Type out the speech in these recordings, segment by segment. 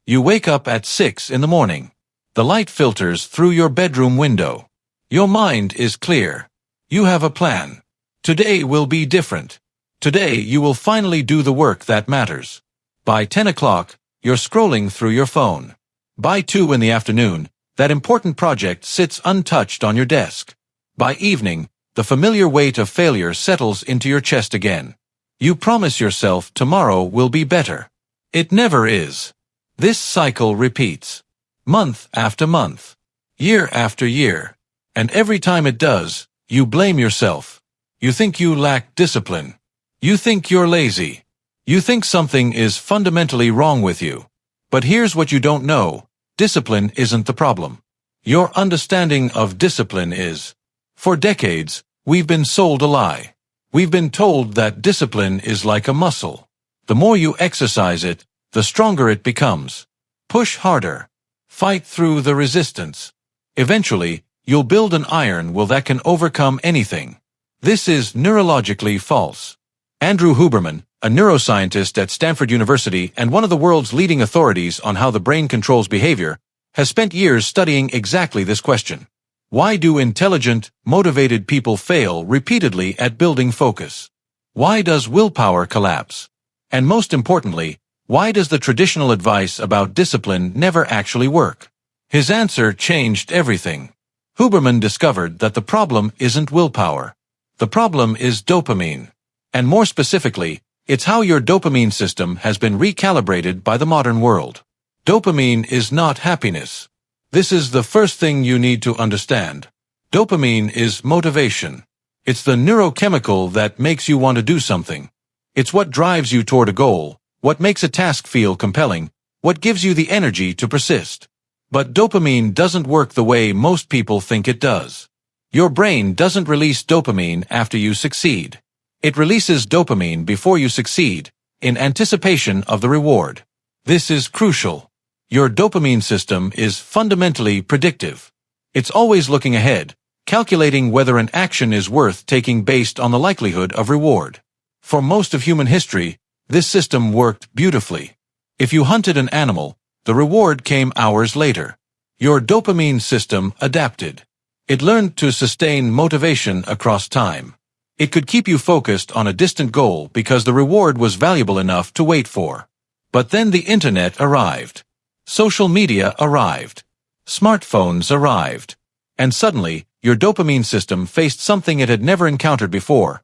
You wake up at 6 in the morning. The light filters through your bedroom window. Your mind is clear. You have a plan. Today will be different. Today you will finally do the work that matters. By 10 o'clock, you're scrolling through your phone. By 2 in the afternoon, that important project sits untouched on your desk. By evening, the familiar weight of failure settles into your chest again. You promise yourself tomorrow will be better. It never is. This cycle repeats. Month after month. Year after year. And every time it does, you blame yourself. You think you lack discipline. You think you're lazy. You think something is fundamentally wrong with you. But here's what you don't know. Discipline isn't the problem. Your understanding of discipline is. For decades, we've been sold a lie. We've been told that discipline is like a muscle. The more you exercise it, the stronger it becomes. Push harder. Fight through the resistance. Eventually, you'll build an iron will that can overcome anything. This is neurologically false. Andrew Huberman, a neuroscientist at Stanford University and one of the world's leading authorities on how the brain controls behavior, has spent years studying exactly this question. Why do intelligent, motivated people fail repeatedly at building focus? Why does willpower collapse? And most importantly, why does the traditional advice about discipline never actually work? His answer changed everything. Huberman discovered that the problem isn't willpower. The problem is dopamine. And more specifically, it's how your dopamine system has been recalibrated by the modern world. Dopamine is not happiness. This is the first thing you need to understand. Dopamine is motivation. It's the neurochemical that makes you want to do something. It's what drives you toward a goal, what makes a task feel compelling, what gives you the energy to persist. But dopamine doesn't work the way most people think it does. Your brain doesn't release dopamine after you succeed. It releases dopamine before you succeed, in anticipation of the reward. This is crucial. Your dopamine system is fundamentally predictive. It's always looking ahead, calculating whether an action is worth taking based on the likelihood of reward. For most of human history, this system worked beautifully. If you hunted an animal, the reward came hours later. Your dopamine system adapted. It learned to sustain motivation across time. It could keep you focused on a distant goal because the reward was valuable enough to wait for. But then the internet arrived. Social media arrived. Smartphones arrived. And suddenly, your dopamine system faced something it had never encountered before.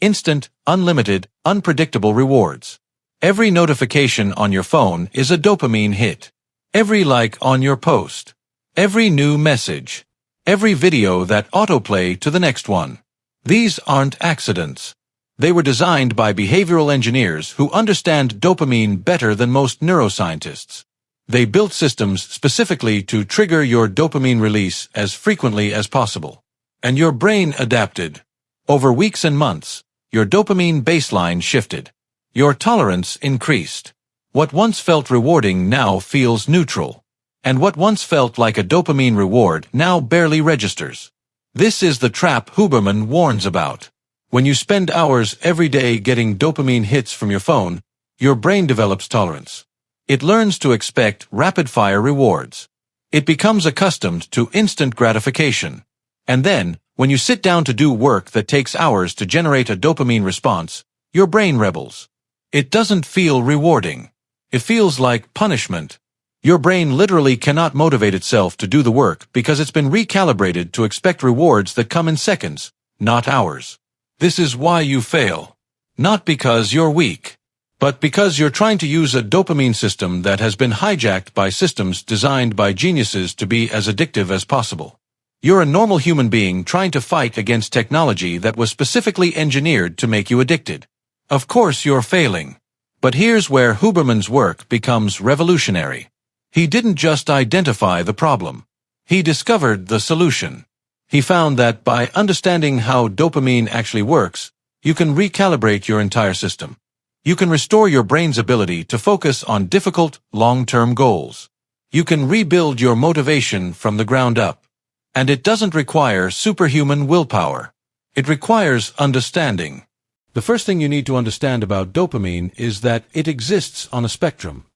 Instant, unlimited, unpredictable rewards. Every notification on your phone is a dopamine hit. Every like on your post. Every new message. Every video that autoplay to the next one. These aren't accidents. They were designed by behavioral engineers who understand dopamine better than most neuroscientists. They built systems specifically to trigger your dopamine release as frequently as possible. And your brain adapted. Over weeks and months, your dopamine baseline shifted. Your tolerance increased. What once felt rewarding now feels neutral. And what once felt like a dopamine reward now barely registers. This is the trap Huberman warns about. When you spend hours every day getting dopamine hits from your phone, your brain develops tolerance. It learns to expect rapid-fire rewards. It becomes accustomed to instant gratification. And then, when you sit down to do work that takes hours to generate a dopamine response, your brain rebels. It doesn't feel rewarding. It feels like punishment. Your brain literally cannot motivate itself to do the work because it's been recalibrated to expect rewards that come in seconds, not hours. This is why you fail. Not because you're weak, but because you're trying to use a dopamine system that has been hijacked by systems designed by geniuses to be as addictive as possible. You're a normal human being trying to fight against technology that was specifically engineered to make you addicted. Of course you're failing. But here's where Huberman's work becomes revolutionary. He didn't just identify the problem. He discovered the solution. He found that by understanding how dopamine actually works, you can recalibrate your entire system. You can restore your brain's ability to focus on difficult, long-term goals. You can rebuild your motivation from the ground up. And it doesn't require superhuman willpower. It requires understanding. The first thing you need to understand about dopamine is that it exists on a spectrum.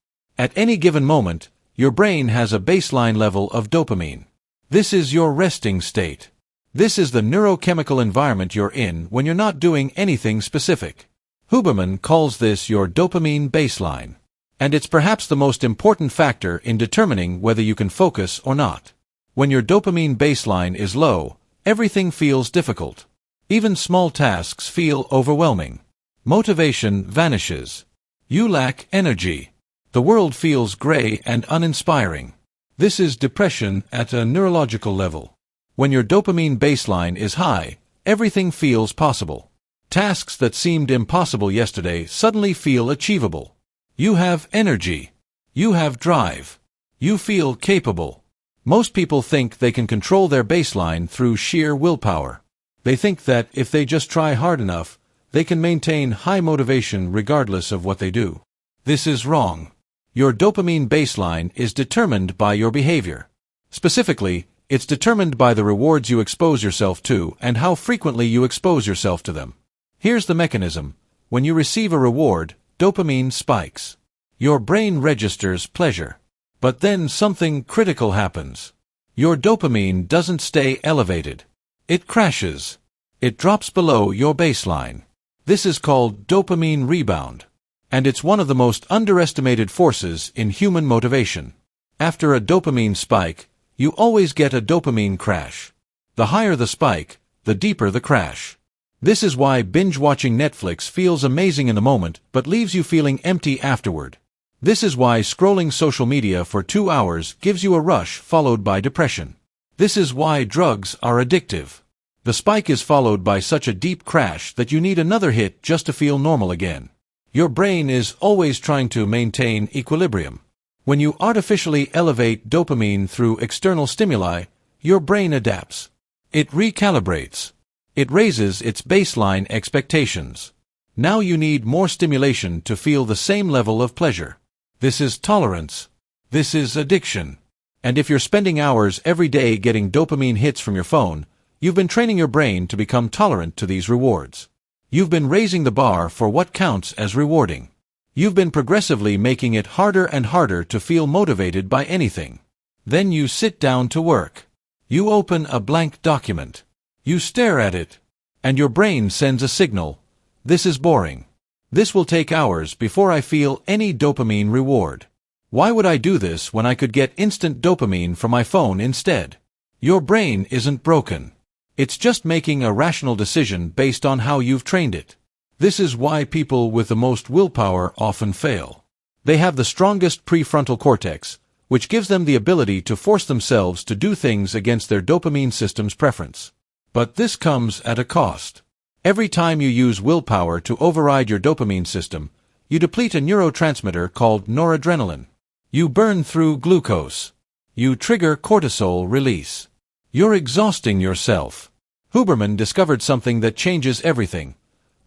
At any given moment, your brain has a baseline level of dopamine. This is your resting state. This is the neurochemical environment you're in when you're not doing anything specific. Huberman calls this your dopamine baseline. And it's perhaps the most important factor in determining whether you can focus or not. When your dopamine baseline is low, everything feels difficult. Even small tasks feel overwhelming. Motivation vanishes. You lack energy. The world feels gray and uninspiring. This is depression at a neurological level. When your dopamine baseline is high, everything feels possible. Tasks that seemed impossible yesterday suddenly feel achievable. You have energy. You have drive. You feel capable. Most people think they can control their baseline through sheer willpower. They think that if they just try hard enough, they can maintain high motivation regardless of what they do. This is wrong. Your dopamine baseline is determined by your behavior. Specifically, it's determined by the rewards you expose yourself to and how frequently you expose yourself to them. Here's the mechanism. When you receive a reward, dopamine spikes. Your brain registers pleasure. But then something critical happens. Your dopamine doesn't stay elevated. It crashes. It drops below your baseline. This is called dopamine rebound. And it's one of the most underestimated forces in human motivation. After a dopamine spike, you always get a dopamine crash. The higher the spike, the deeper the crash. This is why binge-watching Netflix feels amazing in the moment but leaves you feeling empty afterward. This is why scrolling social media for 2 hours gives you a rush followed by depression. This is why drugs are addictive. The spike is followed by such a deep crash that you need another hit just to feel normal again. Your brain is always trying to maintain equilibrium. When you artificially elevate dopamine through external stimuli, your brain adapts. It recalibrates. It raises its baseline expectations. Now you need more stimulation to feel the same level of pleasure. This is tolerance. This is addiction. And if you're spending hours every day getting dopamine hits from your phone, you've been training your brain to become tolerant to these rewards. You've been raising the bar for what counts as rewarding. You've been progressively making it harder and harder to feel motivated by anything. Then you sit down to work. You open a blank document. You stare at it. And your brain sends a signal. This is boring. This will take hours before I feel any dopamine reward. Why would I do this when I could get instant dopamine from my phone instead? Your brain isn't broken. It's just making a rational decision based on how you've trained it. This is why people with the most willpower often fail. They have the strongest prefrontal cortex, which gives them the ability to force themselves to do things against their dopamine system's preference. But this comes at a cost. Every time you use willpower to override your dopamine system, you deplete a neurotransmitter called noradrenaline. You burn through glucose. You trigger cortisol release. You're exhausting yourself. Huberman discovered something that changes everything.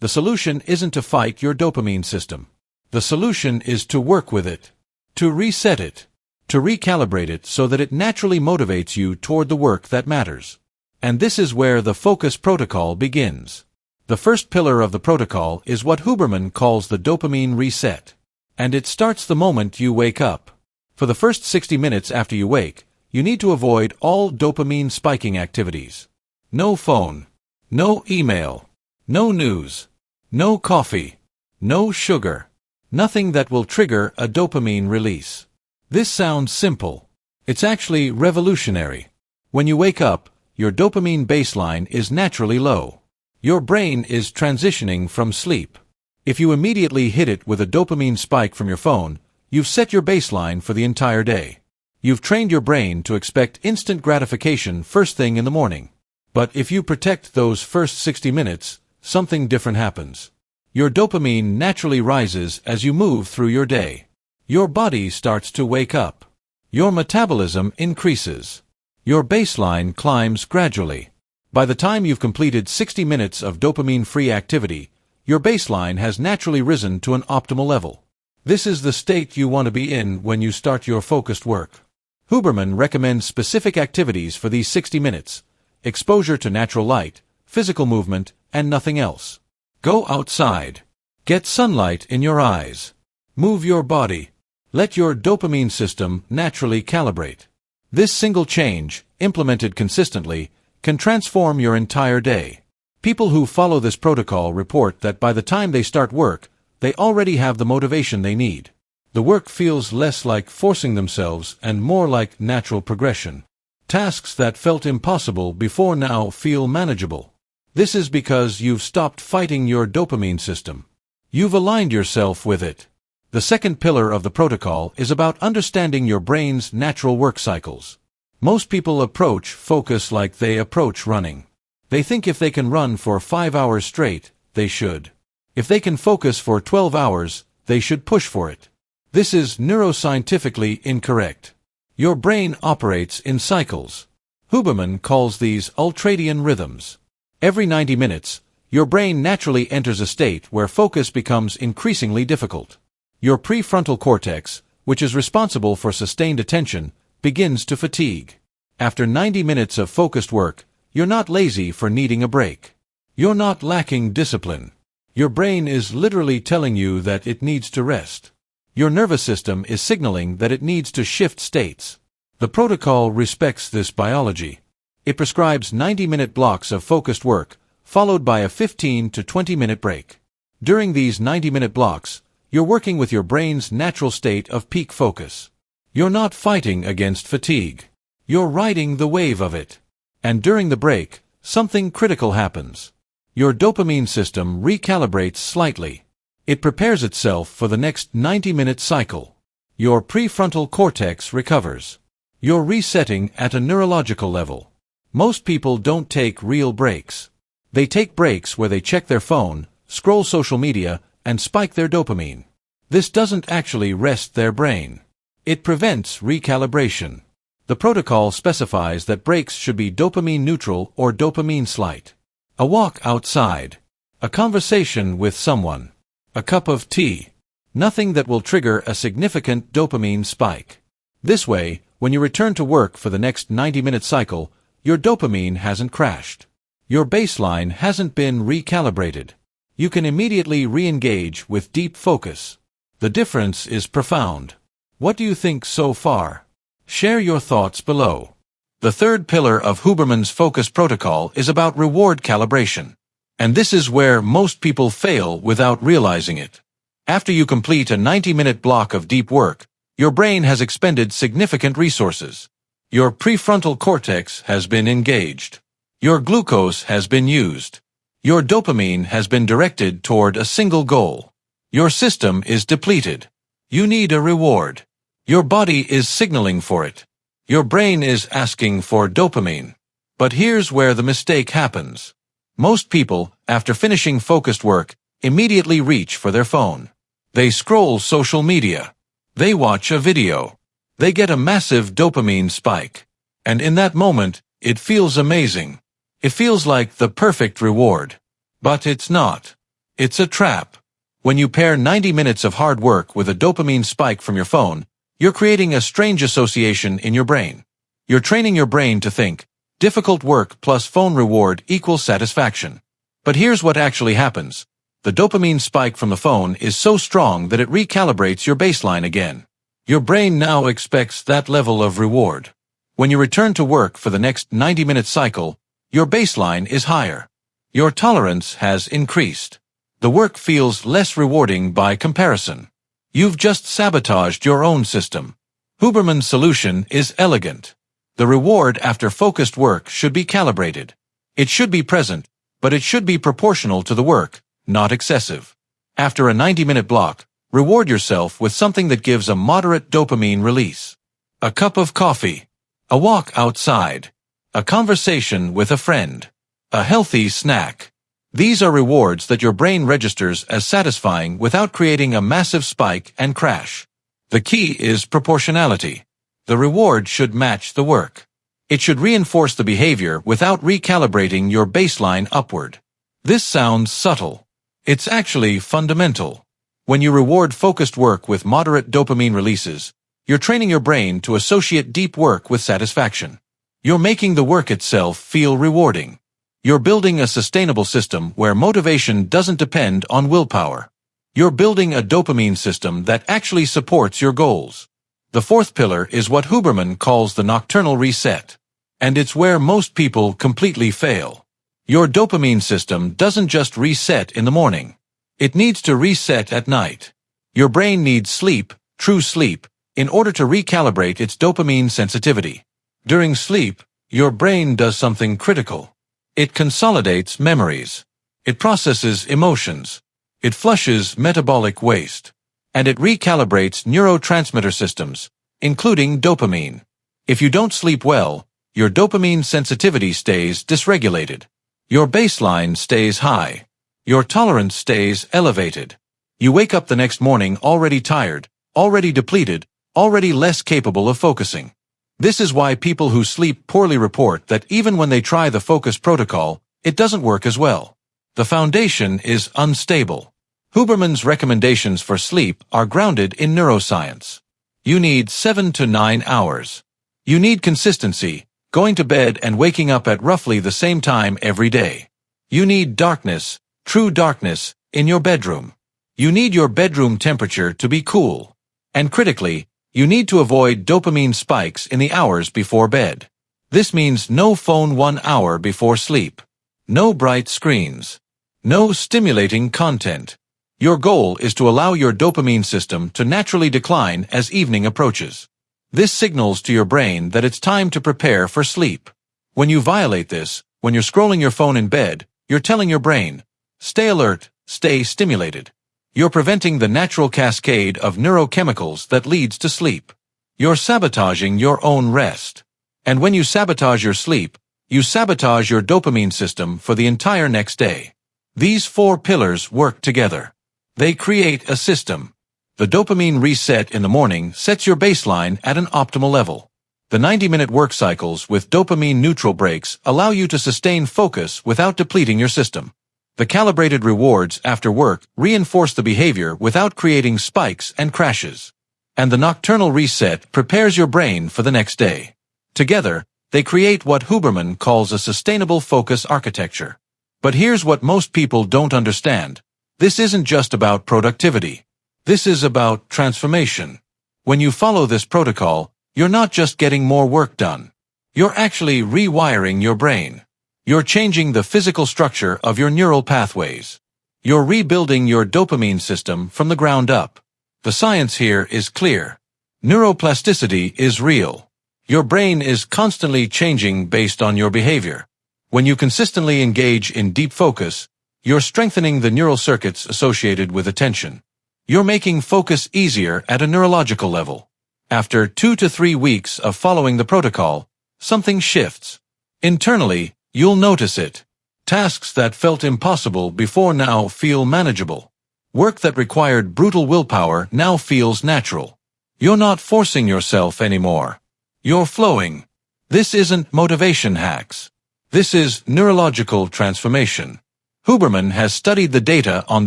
The solution isn't to fight your dopamine system. The solution is to work with it. To reset it. To recalibrate it so that it naturally motivates you toward the work that matters. And this is where the focus protocol begins. The first pillar of the protocol is what Huberman calls the dopamine reset. And it starts the moment you wake up. For the first 60 minutes after you wake, you need to avoid all dopamine spiking activities. No phone. No email. No news. No coffee. No sugar. Nothing that will trigger a dopamine release. This sounds simple. It's actually revolutionary. When you wake up, your dopamine baseline is naturally low. Your brain is transitioning from sleep. If you immediately hit it with a dopamine spike from your phone, you've set your baseline for the entire day. You've trained your brain to expect instant gratification first thing in the morning. But if you protect those first 60 minutes, something different happens. Your dopamine naturally rises as you move through your day. Your body starts to wake up. Your metabolism increases. Your baseline climbs gradually. By the time you've completed 60 minutes of dopamine-free activity, your baseline has naturally risen to an optimal level. This is the state you want to be in when you start your focused work. Huberman recommends specific activities for these 60 minutes: exposure to natural light, physical movement, and nothing else. Go outside. Get sunlight in your eyes. Move your body. Let your dopamine system naturally calibrate. This single change, implemented consistently, can transform your entire day. People who follow this protocol report that by the time they start work, they already have the motivation they need. The work feels less like forcing themselves and more like natural progression. Tasks that felt impossible before now feel manageable. This is because you've stopped fighting your dopamine system. You've aligned yourself with it. The second pillar of the protocol is about understanding your brain's natural work cycles. Most people approach focus like they approach running. They think if they can run for 5 hours straight, they should. If they can focus for 12 hours, they should push for it. This is neuroscientifically incorrect. Your brain operates in cycles. Huberman calls these ultradian rhythms. Every 90 minutes, your brain naturally enters a state where focus becomes increasingly difficult. Your prefrontal cortex, which is responsible for sustained attention, begins to fatigue. After 90 minutes of focused work, you're not lazy for needing a break. You're not lacking discipline. Your brain is literally telling you that it needs to rest. Your nervous system is signaling that it needs to shift states. The protocol respects this biology. It prescribes 90-minute blocks of focused work, followed by a 15 to 20-minute break. During these 90-minute blocks, you're working with your brain's natural state of peak focus. You're not fighting against fatigue. You're riding the wave of it. And during the break, something critical happens. Your dopamine system recalibrates slightly. It prepares itself for the next 90-minute cycle. Your prefrontal cortex recovers. You're resetting at a neurological level. Most people don't take real breaks. They take breaks where they check their phone, scroll social media, and spike their dopamine. This doesn't actually rest their brain. It prevents recalibration. The protocol specifies that breaks should be dopamine neutral or dopamine slight. A walk outside. A conversation with someone. A cup of tea. Nothing that will trigger a significant dopamine spike. This way, when you return to work for the next 90-minute cycle, your dopamine hasn't crashed. Your baseline hasn't been recalibrated. You can immediately re-engage with deep focus. The difference is profound. What do you think so far? Share your thoughts below. The third pillar of Huberman's focus protocol is about reward calibration. And this is where most people fail without realizing it. After you complete a 90-minute block of deep work, your brain has expended significant resources. Your prefrontal cortex has been engaged. Your glucose has been used. Your dopamine has been directed toward a single goal. Your system is depleted. You need a reward. Your body is signaling for it. Your brain is asking for dopamine. But here's where the mistake happens. Most people, after finishing focused work, immediately reach for their phone. They scroll social media. They watch a video. They get a massive dopamine spike. And in that moment, it feels amazing. It feels like the perfect reward. But it's not. It's a trap. When you pair 90 minutes of hard work with a dopamine spike from your phone, you're creating a strange association in your brain. You're training your brain to think, difficult work plus phone reward equals satisfaction. But here's what actually happens. The dopamine spike from the phone is so strong that it recalibrates your baseline again. Your brain now expects that level of reward. When you return to work for the next 90-minute cycle, your baseline is higher. Your tolerance has increased. The work feels less rewarding by comparison. You've just sabotaged your own system. Huberman's solution is elegant. The reward after focused work should be calibrated. It should be present, but it should be proportional to the work, not excessive. After a 90-minute block, reward yourself with something that gives a moderate dopamine release. A cup of coffee. A walk outside. A conversation with a friend. A healthy snack. These are rewards that your brain registers as satisfying without creating a massive spike and crash. The key is proportionality. The reward should match the work. It should reinforce the behavior without recalibrating your baseline upward. This sounds subtle. It's actually fundamental. When you reward focused work with moderate dopamine releases, you're training your brain to associate deep work with satisfaction. You're making the work itself feel rewarding. You're building a sustainable system where motivation doesn't depend on willpower. You're building a dopamine system that actually supports your goals. The fourth pillar is what Huberman calls the nocturnal reset. And it's where most people completely fail. Your dopamine system doesn't just reset in the morning. It needs to reset at night. Your brain needs sleep, true sleep, in order to recalibrate its dopamine sensitivity. During sleep, your brain does something critical. It consolidates memories. It processes emotions. It flushes metabolic waste. And it recalibrates neurotransmitter systems, including dopamine. If you don't sleep well, your dopamine sensitivity stays dysregulated. Your baseline stays high. Your tolerance stays elevated. You wake up the next morning already tired, already depleted, already less capable of focusing. This is why people who sleep poorly report that even when they try the focus protocol, it doesn't work as well. The foundation is unstable. Huberman's recommendations for sleep are grounded in neuroscience. You need 7 to 9 hours. You need consistency, going to bed and waking up at roughly the same time every day. You need darkness, true darkness, in your bedroom. You need your bedroom temperature to be cool. And critically, you need to avoid dopamine spikes in the hours before bed. This means no phone 1 hour before sleep. No bright screens. No stimulating content. Your goal is to allow your dopamine system to naturally decline as evening approaches. This signals to your brain that it's time to prepare for sleep. When you violate this, when you're scrolling your phone in bed, you're telling your brain, stay alert, stay stimulated. You're preventing the natural cascade of neurochemicals that leads to sleep. You're sabotaging your own rest. And when you sabotage your sleep, you sabotage your dopamine system for the entire next day. These 4 pillars work together. They create a system. The dopamine reset in the morning sets your baseline at an optimal level. The 90-minute work cycles with dopamine-neutral breaks allow you to sustain focus without depleting your system. The calibrated rewards after work reinforce the behavior without creating spikes and crashes. And the nocturnal reset prepares your brain for the next day. Together, they create what Huberman calls a sustainable focus architecture. But here's what most people don't understand. This isn't just about productivity. This is about transformation. When you follow this protocol, you're not just getting more work done. You're actually rewiring your brain. You're changing the physical structure of your neural pathways. You're rebuilding your dopamine system from the ground up. The science here is clear. Neuroplasticity is real. Your brain is constantly changing based on your behavior. When you consistently engage in deep focus, you're strengthening the neural circuits associated with attention. You're making focus easier at a neurological level. After 2 to 3 weeks of following the protocol, something shifts. Internally, you'll notice it. Tasks that felt impossible before now feel manageable. Work that required brutal willpower now feels natural. You're not forcing yourself anymore. You're flowing. This isn't motivation hacks. This is neurological transformation. Huberman has studied the data on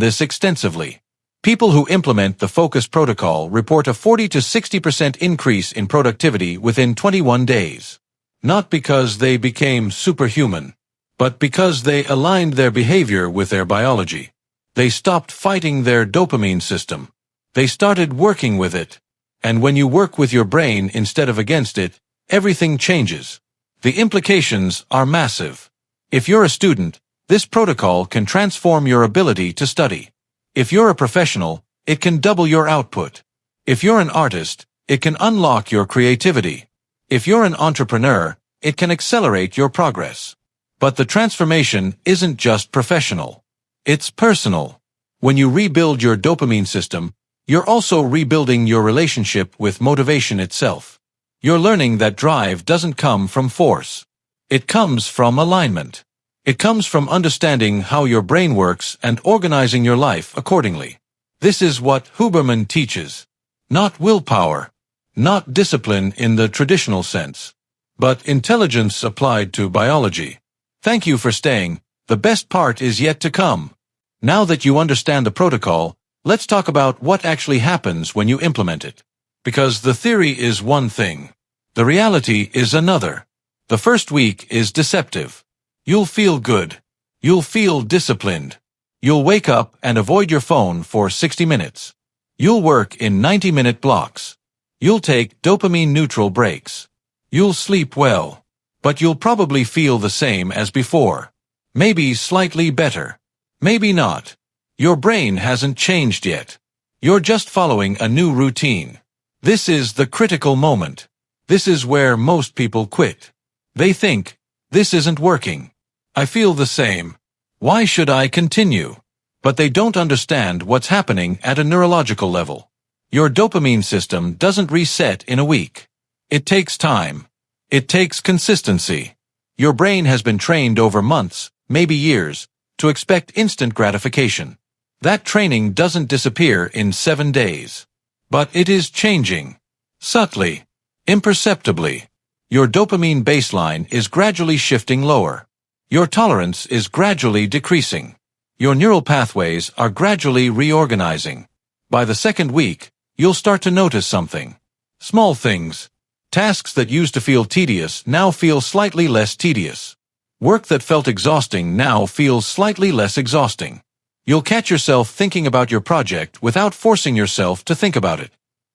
this extensively. People who implement the focus protocol report a 40 to 60% increase in productivity within 21 days. Not because they became superhuman, but because they aligned their behavior with their biology. They stopped fighting their dopamine system. They started working with it. And when you work with your brain instead of against it, everything changes. The implications are massive. If you're a student, this protocol can transform your ability to study. If you're a professional, it can double your output. If you're an artist, it can unlock your creativity. If you're an entrepreneur, it can accelerate your progress. But the transformation isn't just professional. It's personal. When you rebuild your dopamine system, you're also rebuilding your relationship with motivation itself. You're learning that drive doesn't come from force. It comes from alignment. It comes from understanding how your brain works and organizing your life accordingly. This is what Huberman teaches. Not willpower. Not discipline in the traditional sense. But intelligence applied to biology. Thank you for staying. The best part is yet to come. Now that you understand the protocol, let's talk about what actually happens when you implement it. Because the theory is one thing. The reality is another. The first week is deceptive. You'll feel good. You'll feel disciplined. You'll wake up and avoid your phone for 60 minutes. You'll work in 90-minute blocks. You'll take dopamine-neutral breaks. You'll sleep well. But you'll probably feel the same as before. Maybe slightly better. Maybe not. Your brain hasn't changed yet. You're just following a new routine. This is the critical moment. This is where most people quit. They think, this isn't working. I feel the same. Why should I continue? But they don't understand what's happening at a neurological level. Your dopamine system doesn't reset in a week. It takes time. It takes consistency. Your brain has been trained over months, maybe years, to expect instant gratification. That training doesn't disappear in 7 days. But it is changing. Subtly. Imperceptibly. Your dopamine baseline is gradually shifting lower. Your tolerance is gradually decreasing. Your neural pathways are gradually reorganizing. By the second week, you'll start to notice something. Small things. Tasks that used to feel tedious now feel slightly less tedious. Work that felt exhausting now feels slightly less exhausting. You'll catch yourself thinking about your project without forcing yourself to think about it.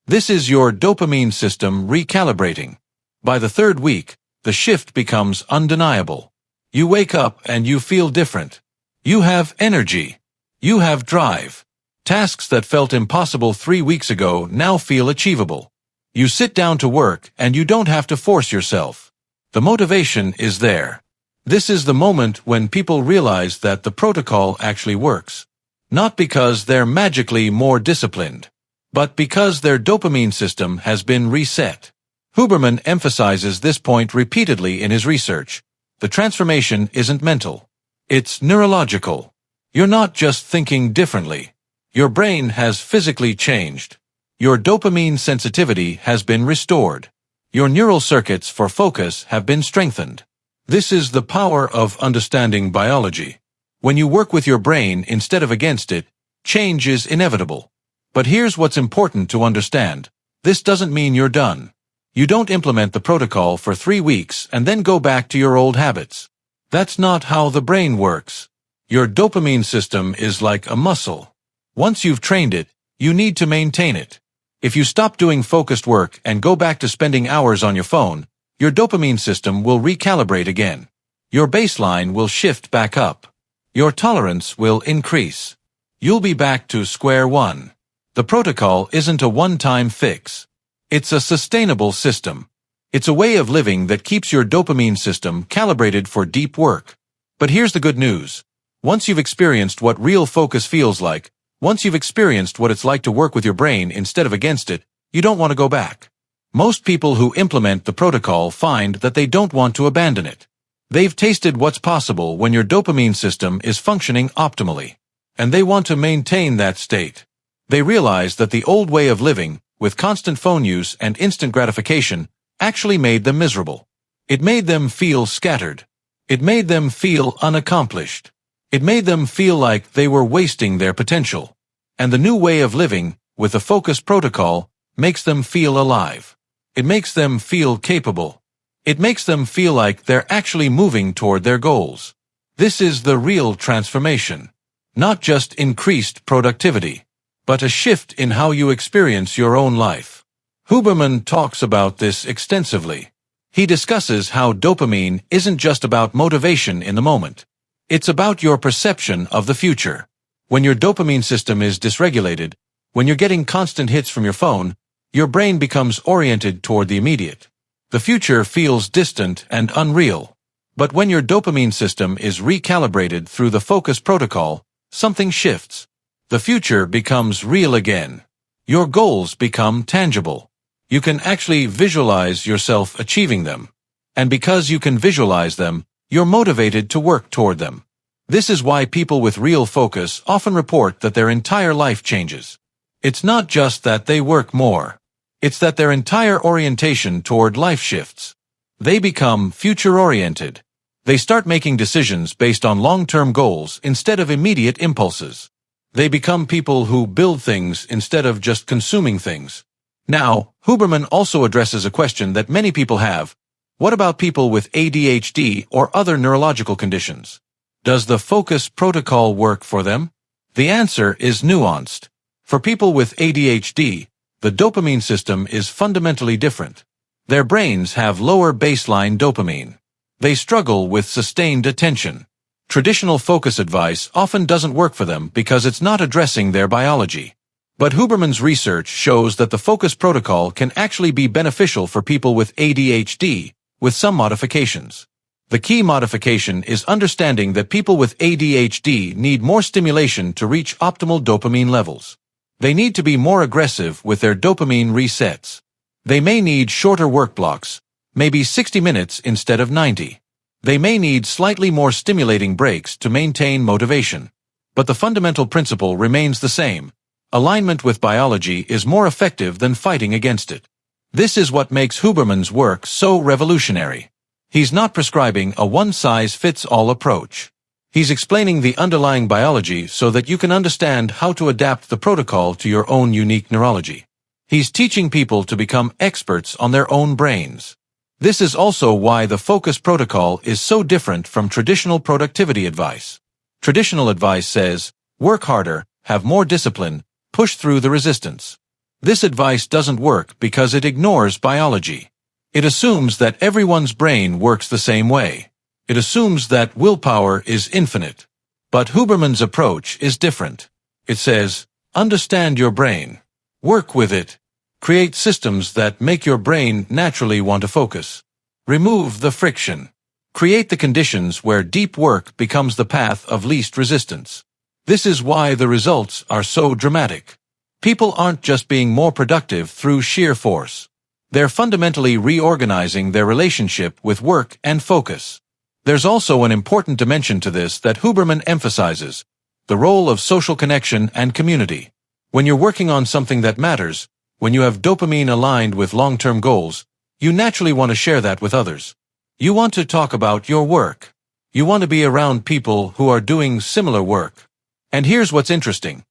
This is your dopamine system recalibrating. By the third week, the shift becomes undeniable. You wake up and you feel different. You have energy. You have drive. Tasks that felt impossible 3 weeks ago now feel achievable. You sit down to work and you don't have to force yourself. The motivation is there. This is the moment when people realize that the protocol actually works. Not because they're magically more disciplined, but because their dopamine system has been reset. Huberman emphasizes this point repeatedly in his research. The transformation isn't mental. It's neurological. You're not just thinking differently. Your brain has physically changed. Your dopamine sensitivity has been restored. Your neural circuits for focus have been strengthened. This is the power of understanding biology. When you work with your brain instead of against it, change is inevitable. But here's what's important to understand. This doesn't mean you're done. You don't implement the protocol for 3 weeks and then go back to your old habits. That's not how the brain works. Your dopamine system is like a muscle. Once you've trained it, you need to maintain it. If you stop doing focused work and go back to spending hours on your phone, your dopamine system will recalibrate again. Your baseline will shift back up. Your tolerance will increase. You'll be back to square one. The protocol isn't a one-time fix. It's a sustainable system. It's a way of living that keeps your dopamine system calibrated for deep work. But here's the good news. Once you've experienced what real focus feels like, once you've experienced what it's like to work with your brain instead of against it, you don't want to go back. Most people who implement the protocol find that they don't want to abandon it. They've tasted what's possible when your dopamine system is functioning optimally. And they want to maintain that state. They realize that the old way of living, with constant phone use and instant gratification, actually made them miserable. It made them feel scattered. It made them feel unaccomplished. It made them feel like they were wasting their potential. And the new way of living, with a focused protocol, makes them feel alive. It makes them feel capable. It makes them feel like they're actually moving toward their goals. This is the real transformation. Not just increased productivity, but a shift in how you experience your own life. Huberman talks about this extensively. He discusses how dopamine isn't just about motivation in the moment. It's about your perception of the future. When your dopamine system is dysregulated, when you're getting constant hits from your phone, your brain becomes oriented toward the immediate. The future feels distant and unreal. But when your dopamine system is recalibrated through the focus protocol, something shifts. The future becomes real again. Your goals become tangible. You can actually visualize yourself achieving them. And because you can visualize them, you're motivated to work toward them. This is why people with real focus often report that their entire life changes. It's not just that they work more. It's that their entire orientation toward life shifts. They become future-oriented. They start making decisions based on long-term goals instead of immediate impulses. They become people who build things instead of just consuming things. Now, Huberman also addresses a question that many people have. What about people with ADHD or other neurological conditions? Does the focus protocol work for them? The answer is nuanced. For people with ADHD, the dopamine system is fundamentally different. Their brains have lower baseline dopamine. They struggle with sustained attention. Traditional focus advice often doesn't work for them because it's not addressing their biology. But Huberman's research shows that the focus protocol can actually be beneficial for people with ADHD, with some modifications. The key modification is understanding that people with ADHD need more stimulation to reach optimal dopamine levels. They need to be more aggressive with their dopamine resets. They may need shorter work blocks, maybe 60 minutes instead of 90. They may need slightly more stimulating breaks to maintain motivation. But the fundamental principle remains the same. Alignment with biology is more effective than fighting against it. This is what makes Huberman's work so revolutionary. He's not prescribing a one-size-fits-all approach. He's explaining the underlying biology so that you can understand how to adapt the protocol to your own unique neurology. He's teaching people to become experts on their own brains. This is also why the focus protocol is so different from traditional productivity advice. Traditional advice says, work harder, have more discipline, push through the resistance. This advice doesn't work because it ignores biology. It assumes that everyone's brain works the same way. It assumes that willpower is infinite. But Huberman's approach is different. It says, understand your brain. Work with it. Create systems that make your brain naturally want to focus. Remove the friction. Create the conditions where deep work becomes the path of least resistance. This is why the results are so dramatic. People aren't just being more productive through sheer force. They're fundamentally reorganizing their relationship with work and focus. There's also an important dimension to this that Huberman emphasizes, the role of social connection and community. When you're working on something that matters, when you have dopamine aligned with long-term goals, you naturally want to share that with others. You want to talk about your work. You want to be around people who are doing similar work. And here's what's interesting.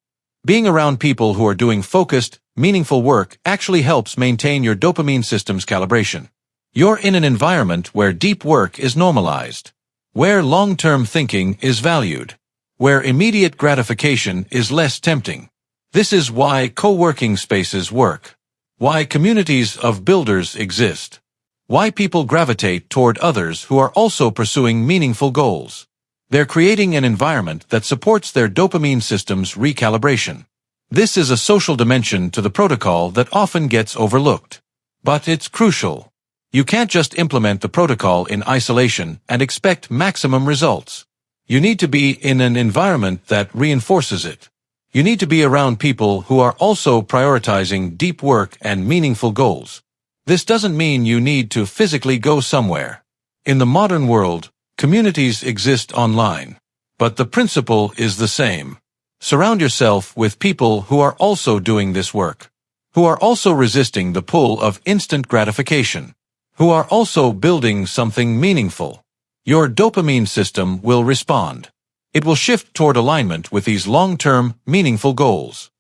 Being around people who are doing focused, meaningful work actually helps maintain your dopamine system's calibration. You're in an environment where deep work is normalized, where long-term thinking is valued, where immediate gratification is less tempting. This is why co-working spaces work, why communities of builders exist, why people gravitate toward others who are also pursuing meaningful goals. They're creating an environment that supports their dopamine system's recalibration. This is a social dimension to the protocol that often gets overlooked. But it's crucial. You can't just implement the protocol in isolation and expect maximum results. You need to be in an environment that reinforces it. You need to be around people who are also prioritizing deep work and meaningful goals. This doesn't mean you need to physically go somewhere. In the modern world, communities exist online, but the principle is the same. Surround yourself with people who are also doing this work, who are also resisting the pull of instant gratification, who are also building something meaningful. Your dopamine system will respond. It will shift toward alignment with these long-term, meaningful goals.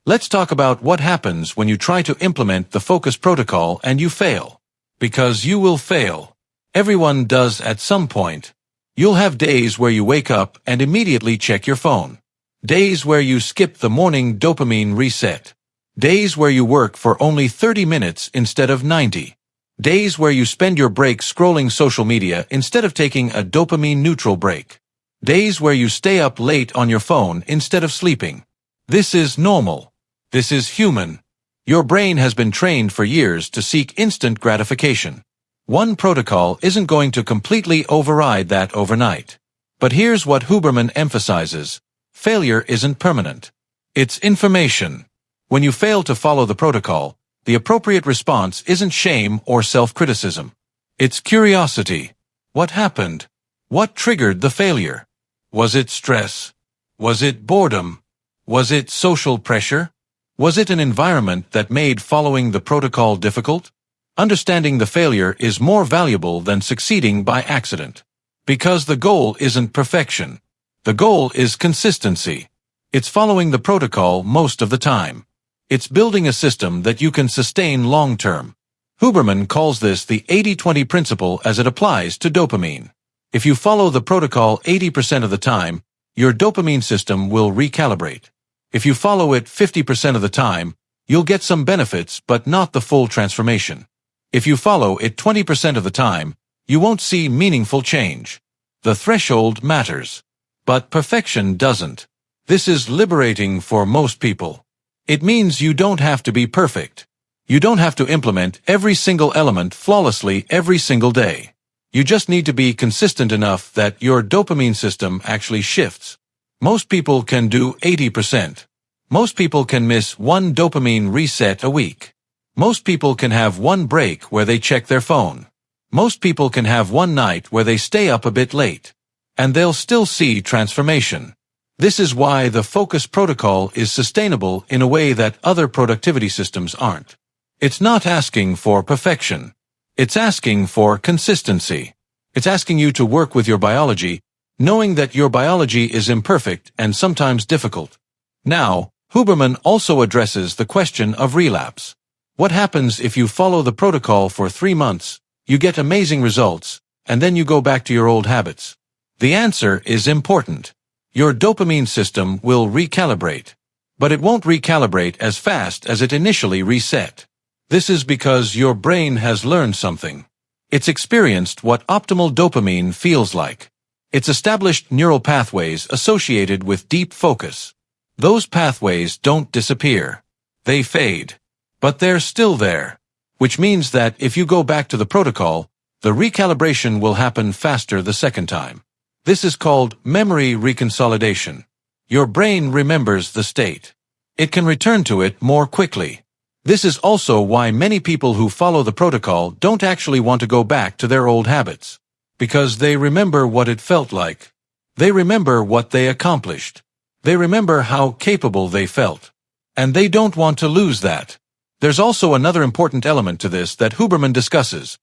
Let's talk about what happens when you try to implement the focus protocol and you fail. Because you will fail. Everyone does at some point. You'll have days where you wake up and immediately check your phone. Days where you skip the morning dopamine reset. Days where you work for only 30 minutes instead of 90. Days where you spend your break scrolling social media instead of taking a dopamine-neutral break. Days where you stay up late on your phone instead of sleeping. This is normal. This is human. Your brain has been trained for years to seek instant gratification. One protocol isn't going to completely override that overnight. But here's what Huberman emphasizes. Failure isn't permanent. It's information. When you fail to follow the protocol, the appropriate response isn't shame or self-criticism. It's curiosity. What happened? What triggered the failure? Was it stress? Was it boredom? Was it social pressure? Was it an environment that made following the protocol difficult? Understanding the failure is more valuable than succeeding by accident. Because the goal isn't perfection. The goal is consistency. It's following the protocol most of the time. It's building a system that you can sustain long-term. Huberman calls this the 80-20 principle as it applies to dopamine. If you follow the protocol 80% of the time, your dopamine system will recalibrate. If you follow it 50% of the time, you'll get some benefits but not the full transformation. If you follow it 20% of the time, you won't see meaningful change. The threshold matters. But perfection doesn't. This is liberating for most people. It means you don't have to be perfect. You don't have to implement every single element flawlessly every single day. You just need to be consistent enough that your dopamine system actually shifts. Most people can do 80%. Most people can miss one dopamine reset a week. Most people can have one break where they check their phone. Most people can have one night where they stay up a bit late. And they'll still see transformation. This is why the focus protocol is sustainable in a way that other productivity systems aren't. It's not asking for perfection. It's asking for consistency. It's asking you to work with your biology, knowing that your biology is imperfect and sometimes difficult. Now, Huberman also addresses the question of relapse. What happens if you follow the protocol for 3 months, you get amazing results, and then you go back to your old habits? The answer is important. Your dopamine system will recalibrate. But it won't recalibrate as fast as it initially reset. This is because your brain has learned something. It's experienced what optimal dopamine feels like. It's established neural pathways associated with deep focus. Those pathways don't disappear. They fade. But they're still there. Which means that if you go back to the protocol, the recalibration will happen faster the second time. This is called memory reconsolidation. Your brain remembers the state. It can return to it more quickly. This is also why many people who follow the protocol don't actually want to go back to their old habits. Because they remember what it felt like. They remember what they accomplished. They remember how capable they felt. And they don't want to lose that. There's also another important element to this that Huberman discusses: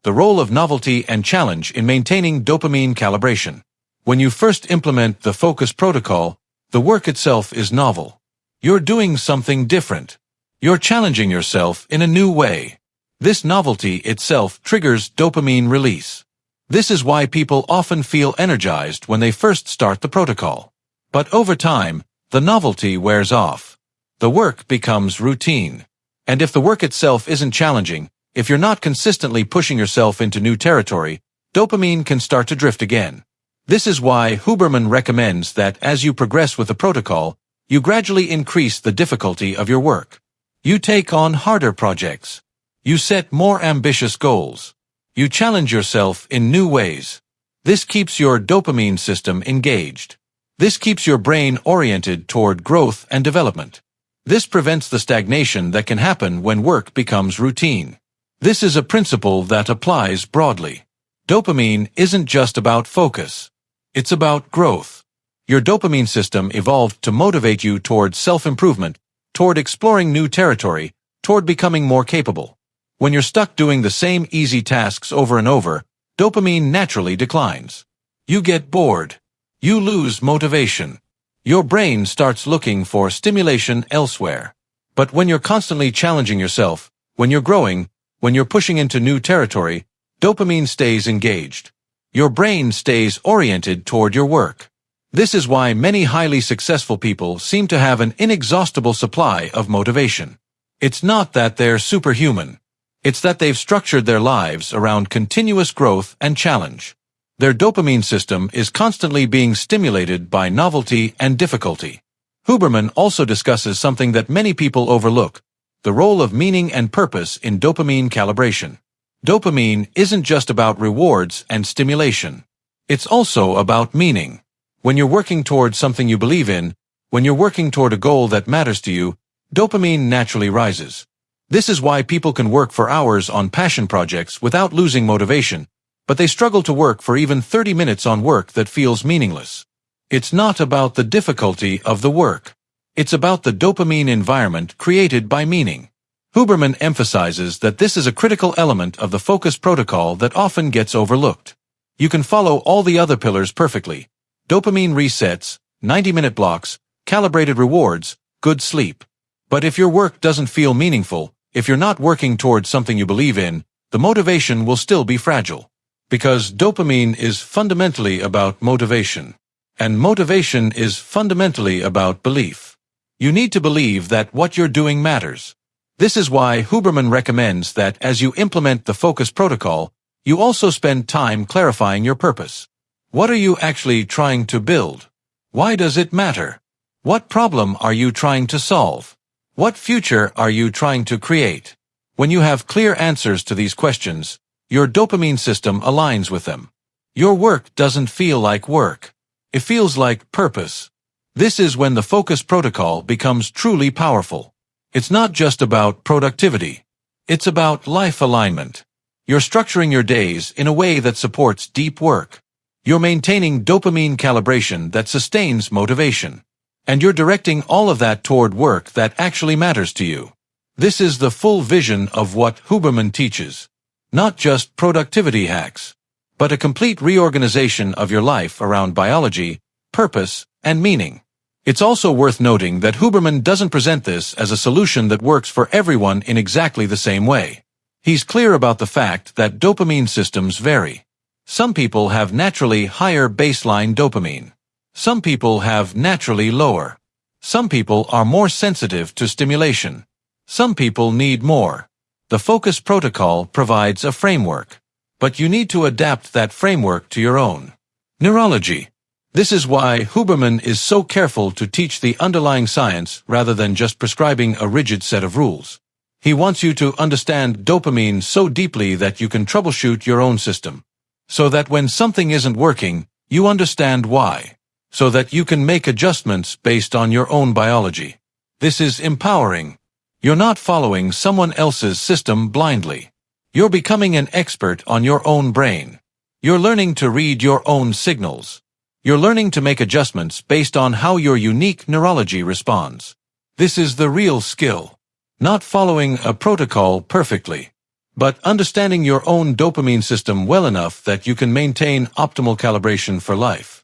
the role of novelty and challenge in maintaining dopamine calibration. When you first implement the focus protocol, the work itself is novel. You're doing something different. You're challenging yourself in a new way. This novelty itself triggers dopamine release. This is why people often feel energized when they first start the protocol. But over time, the novelty wears off. The work becomes routine. And if the work itself isn't challenging, if you're not consistently pushing yourself into new territory, dopamine can start to drift again. This is why Huberman recommends that as you progress with the protocol, you gradually increase the difficulty of your work. You take on harder projects. You set more ambitious goals. You challenge yourself in new ways. This keeps your dopamine system engaged. This keeps your brain oriented toward growth and development. This prevents the stagnation that can happen when work becomes routine. This is a principle that applies broadly. Dopamine isn't just about focus. It's about growth. Your dopamine system evolved to motivate you toward self-improvement, toward exploring new territory, toward becoming more capable. When you're stuck doing the same easy tasks over and over, dopamine naturally declines. You get bored. You lose motivation. Your brain starts looking for stimulation elsewhere. But when you're constantly challenging yourself, when you're growing, when you're pushing into new territory, dopamine stays engaged. Your brain stays oriented toward your work. This is why many highly successful people seem to have an inexhaustible supply of motivation. It's not that they're superhuman. It's that they've structured their lives around continuous growth and challenge. Their dopamine system is constantly being stimulated by novelty and difficulty. Huberman also discusses something that many people overlook: the role of meaning and purpose in dopamine calibration. Dopamine isn't just about rewards and stimulation. It's also about meaning. When you're working toward something you believe in, when you're working toward a goal that matters to you, dopamine naturally rises. This is why people can work for hours on passion projects without losing motivation, but they struggle to work for even 30 minutes on work that feels meaningless. It's not about the difficulty of the work. It's about the dopamine environment created by meaning. Huberman emphasizes that this is a critical element of the focus protocol that often gets overlooked. You can follow all the other pillars perfectly: dopamine resets, 90-minute blocks, calibrated rewards, good sleep. But if your work doesn't feel meaningful, if you're not working towards something you believe in, the motivation will still be fragile. Because dopamine is fundamentally about motivation. And motivation is fundamentally about belief. You need to believe that what you're doing matters. This is why Huberman recommends that as you implement the focus protocol, you also spend time clarifying your purpose. What are you actually trying to build? Why does it matter? What problem are you trying to solve? What future are you trying to create? When you have clear answers to these questions, your dopamine system aligns with them. Your work doesn't feel like work. It feels like purpose. This is when the focus protocol becomes truly powerful. It's not just about productivity. It's about life alignment. You're structuring your days in a way that supports deep work. You're maintaining dopamine calibration that sustains motivation. And you're directing all of that toward work that actually matters to you. This is the full vision of what Huberman teaches. Not just productivity hacks, but a complete reorganization of your life around biology, purpose, and meaning. It's also worth noting that Huberman doesn't present this as a solution that works for everyone in exactly the same way. He's clear about the fact that dopamine systems vary. Some people have naturally higher baseline dopamine. Some people have naturally lower. Some people are more sensitive to stimulation. Some people need more. The focus protocol provides a framework, but you need to adapt that framework to your own neurology. This is why Huberman is so careful to teach the underlying science rather than just prescribing a rigid set of rules. He wants you to understand dopamine so deeply that you can troubleshoot your own system, so that when something isn't working, you understand why, so that you can make adjustments based on your own biology. This is empowering. You're not following someone else's system blindly. You're becoming an expert on your own brain. You're learning to read your own signals. You're learning to make adjustments based on how your unique neurology responds. This is the real skill. Not following a protocol perfectly, but understanding your own dopamine system well enough that you can maintain optimal calibration for life.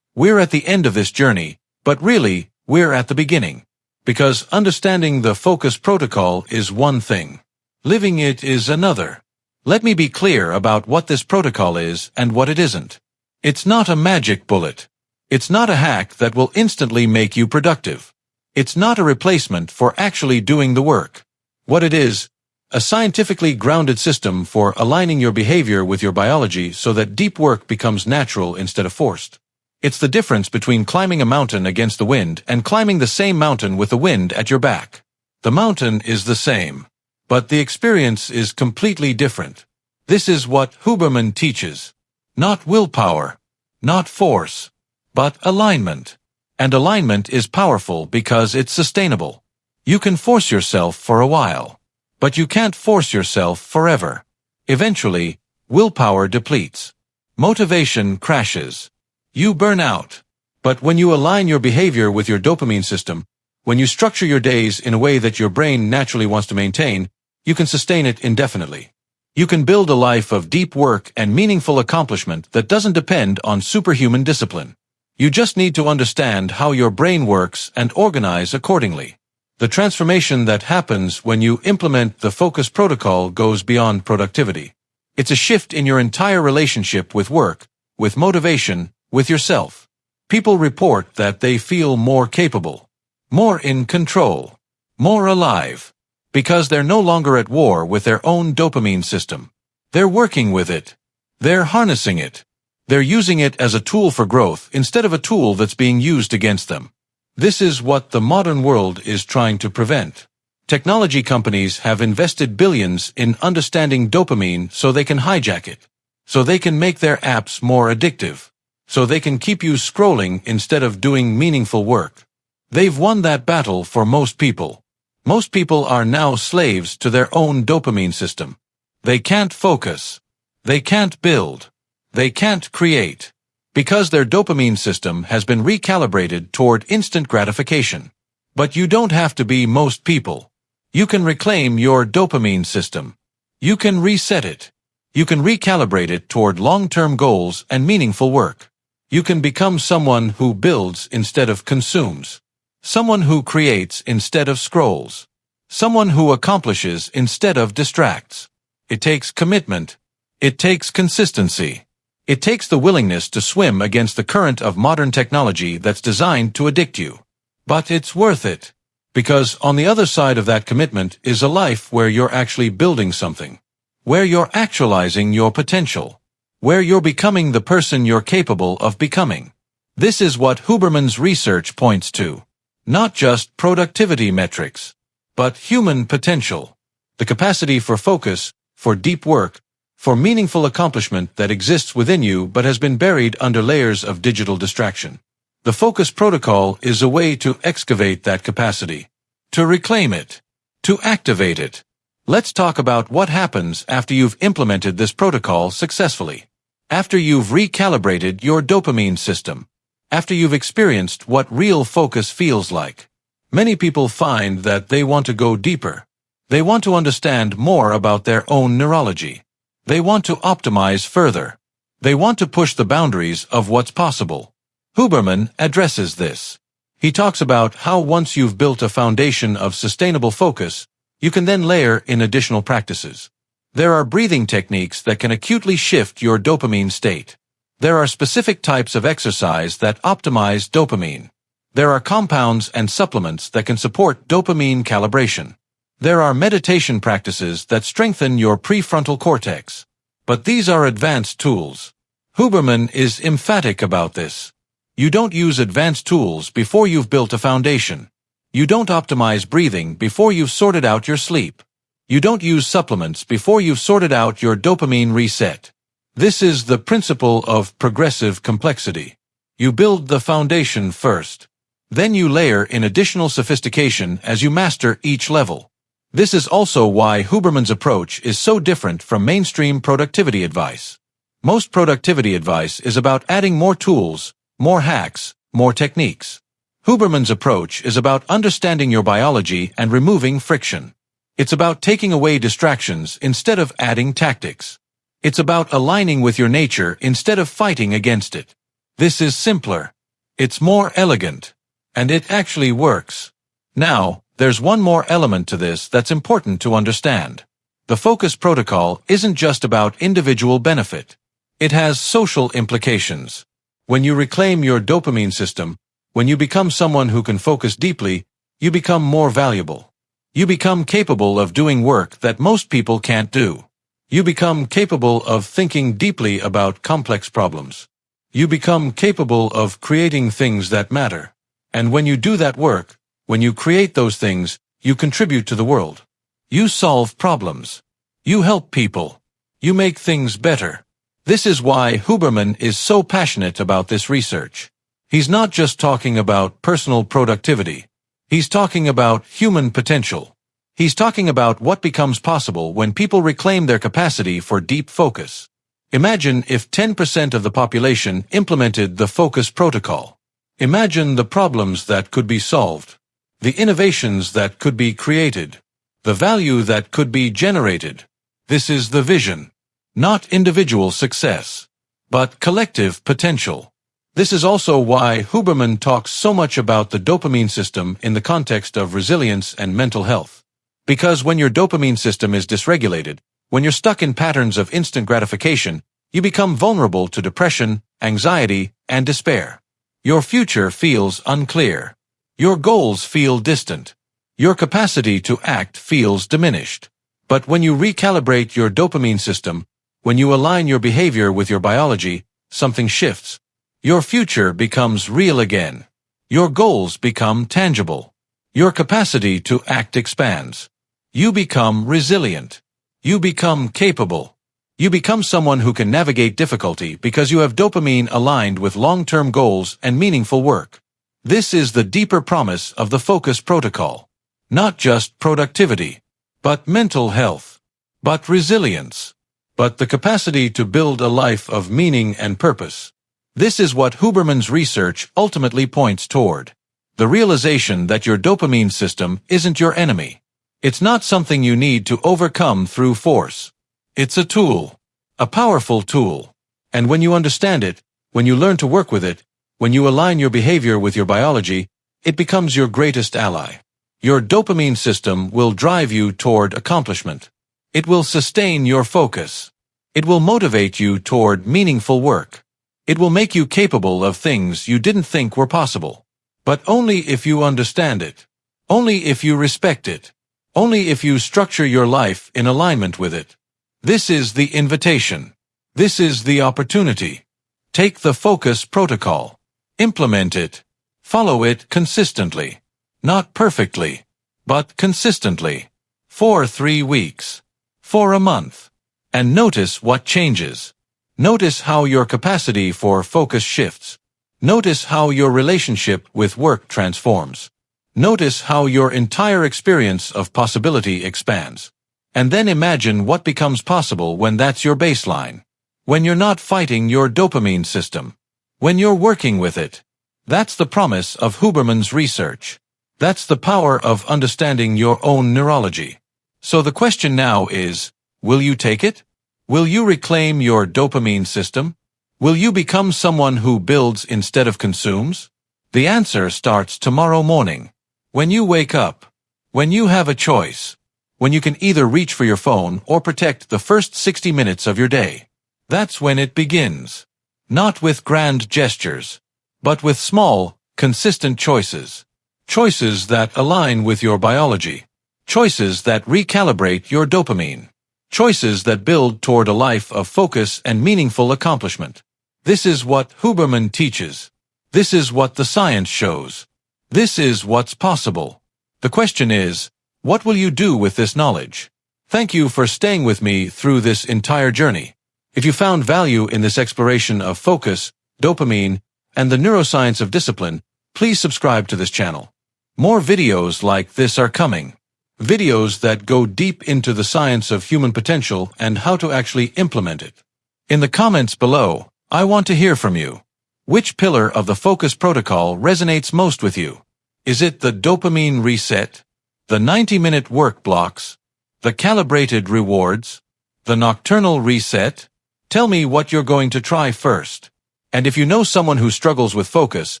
We're at the end of this journey, but really, we're at the beginning. Because understanding the focus protocol is one thing. Living it is another. Let me be clear about what this protocol is and what it isn't. It's not a magic bullet. It's not a hack that will instantly make you productive. It's not a replacement for actually doing the work. What it is, a scientifically grounded system for aligning your behavior with your biology so that deep work becomes natural instead of forced. It's the difference between climbing a mountain against the wind and climbing the same mountain with the wind at your back. The mountain is the same, but the experience is completely different. This is what Huberman teaches. Not willpower, not force, but alignment. And alignment is powerful because it's sustainable. You can force yourself for a while, but you can't force yourself forever. Eventually, willpower depletes. Motivation crashes. You burn out. But when you align your behavior with your dopamine system, when you structure your days in a way that your brain naturally wants to maintain, you can sustain it indefinitely. You can build a life of deep work and meaningful accomplishment that doesn't depend on superhuman discipline. You just need to understand how your brain works and organize accordingly. The transformation that happens when you implement the focus protocol goes beyond productivity. It's a shift in your entire relationship with work, with motivation, with yourself. People report that they feel more capable, more in control, more alive. Because they're no longer at war with their own dopamine system. They're working with it. They're harnessing it. They're using it as a tool for growth instead of a tool that's being used against them. This is what the modern world is trying to prevent. Technology companies have invested billions in understanding dopamine so they can hijack it, so they can make their apps more addictive, so they can keep you scrolling instead of doing meaningful work. They've won that battle for most people. Most people are now slaves to their own dopamine system. They can't focus. They can't build. They can't create. Because their dopamine system has been recalibrated toward instant gratification. But you don't have to be most people. You can reclaim your dopamine system. You can reset it. You can recalibrate it toward long-term goals and meaningful work. You can become someone who builds instead of consumes. Someone who creates instead of scrolls. Someone who accomplishes instead of distracts. It takes commitment. It takes consistency. It takes the willingness to swim against the current of modern technology that's designed to addict you. But it's worth it. Because on the other side of that commitment is a life where you're actually building something. Where you're actualizing your potential. Where you're becoming the person you're capable of becoming. This is what Huberman's research points to. Not just productivity metrics, but human potential. The capacity for focus, for deep work, for meaningful accomplishment that exists within you but has been buried under layers of digital distraction. The focus protocol is a way to excavate that capacity, to reclaim it, to activate it. Let's talk about what happens after you've implemented this protocol successfully. After you've recalibrated your dopamine system. After you've experienced what real focus feels like. Many people find that they want to go deeper. They want to understand more about their own neurology. They want to optimize further. They want to push the boundaries of what's possible. Huberman addresses this. He talks about how once you've built a foundation of sustainable focus, you can then layer in additional practices. There are breathing techniques that can acutely shift your dopamine state. There are specific types of exercise that optimize dopamine. There are compounds and supplements that can support dopamine calibration. There are meditation practices that strengthen your prefrontal cortex. But these are advanced tools. Huberman is emphatic about this. You don't use advanced tools before you've built a foundation. You don't optimize breathing before you've sorted out your sleep. You don't use supplements before you've sorted out your dopamine reset. This is the principle of progressive complexity. You build the foundation first. Then you layer in additional sophistication as you master each level. This is also why Huberman's approach is so different from mainstream productivity advice. Most productivity advice is about adding more tools, more hacks, more techniques. Huberman's approach is about understanding your biology and removing friction. It's about taking away distractions instead of adding tactics. It's about aligning with your nature instead of fighting against it. This is simpler. It's more elegant. And it actually works. Now, there's one more element to this that's important to understand. The focus protocol isn't just about individual benefit. It has social implications. When you reclaim your dopamine system, when you become someone who can focus deeply, you become more valuable. You become capable of doing work that most people can't do. You become capable of thinking deeply about complex problems. You become capable of creating things that matter. And when you do that work, when you create those things, you contribute to the world. You solve problems. You help people. You make things better. This is why Huberman is so passionate about this research. He's not just talking about personal productivity. He's talking about human potential. He's talking about what becomes possible when people reclaim their capacity for deep focus. Imagine if 10% of the population implemented the focus protocol. Imagine the problems that could be solved. The innovations that could be created. The value that could be generated. This is the vision. Not individual success, but collective potential. This is also why Huberman talks so much about the dopamine system in the context of resilience and mental health. Because when your dopamine system is dysregulated, when you're stuck in patterns of instant gratification, you become vulnerable to depression, anxiety, and despair. Your future feels unclear. Your goals feel distant. Your capacity to act feels diminished. But when you recalibrate your dopamine system, when you align your behavior with your biology, something shifts. Your future becomes real again. Your goals become tangible. Your capacity to act expands. You become resilient. You become capable. You become someone who can navigate difficulty because you have dopamine aligned with long-term goals and meaningful work. This is the deeper promise of the focus protocol. Not just productivity, but mental health, but resilience, but the capacity to build a life of meaning and purpose. This is what Huberman's research ultimately points toward. The realization that your dopamine system isn't your enemy. It's not something you need to overcome through force. It's a tool, a powerful tool. And when you understand it, when you learn to work with it, when you align your behavior with your biology, it becomes your greatest ally. Your dopamine system will drive you toward accomplishment. It will sustain your focus. It will motivate you toward meaningful work. It will make you capable of things you didn't think were possible. But only if you understand it. Only if you respect it. Only if you structure your life in alignment with it. This is the invitation. This is the opportunity. Take the focus protocol. Implement it. Follow it consistently. Not perfectly, but consistently. For 3 weeks. For a month. And notice what changes. Notice how your capacity for focus shifts. Notice how your relationship with work transforms. Notice how your entire experience of possibility expands. And then imagine what becomes possible when that's your baseline. When you're not fighting your dopamine system. When you're working with it. That's the promise of Huberman's research. That's the power of understanding your own neurology. So the question now is, will you take it? Will you reclaim your dopamine system? Will you become someone who builds instead of consumes? The answer starts tomorrow morning. When you wake up. When you have a choice. When you can either reach for your phone or protect the first 60 minutes of your day. That's when it begins. Not with grand gestures, but with small, consistent choices. Choices that align with your biology. Choices that recalibrate your dopamine. Choices that build toward a life of focus and meaningful accomplishment. This is what Huberman teaches. This is what the science shows. This is what's possible. The question is, what will you do with this knowledge? Thank you for staying with me through this entire journey. If you found value in this exploration of focus, dopamine, and the neuroscience of discipline, please subscribe to this channel. More videos like this are coming. Videos that go deep into the science of human potential and how to actually implement it. In the comments below, I want to hear from you. Which pillar of the focus protocol resonates most with you? Is it the dopamine reset? The 90-minute work blocks? The calibrated rewards? The nocturnal reset? Tell me what you're going to try first. And if you know someone who struggles with focus,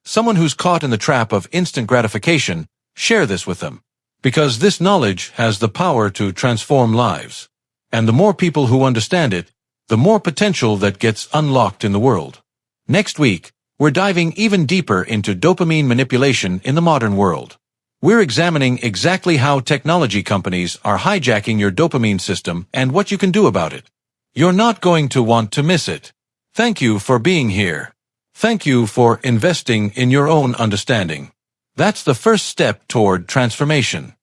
someone who's caught in the trap of instant gratification, share this with them. Because this knowledge has the power to transform lives. And the more people who understand it, the more potential that gets unlocked in the world. Next week, we're diving even deeper into dopamine manipulation in the modern world. We're examining exactly how technology companies are hijacking your dopamine system and what you can do about it. You're not going to want to miss it. Thank you for being here. Thank you for investing in your own understanding. That's the first step toward transformation.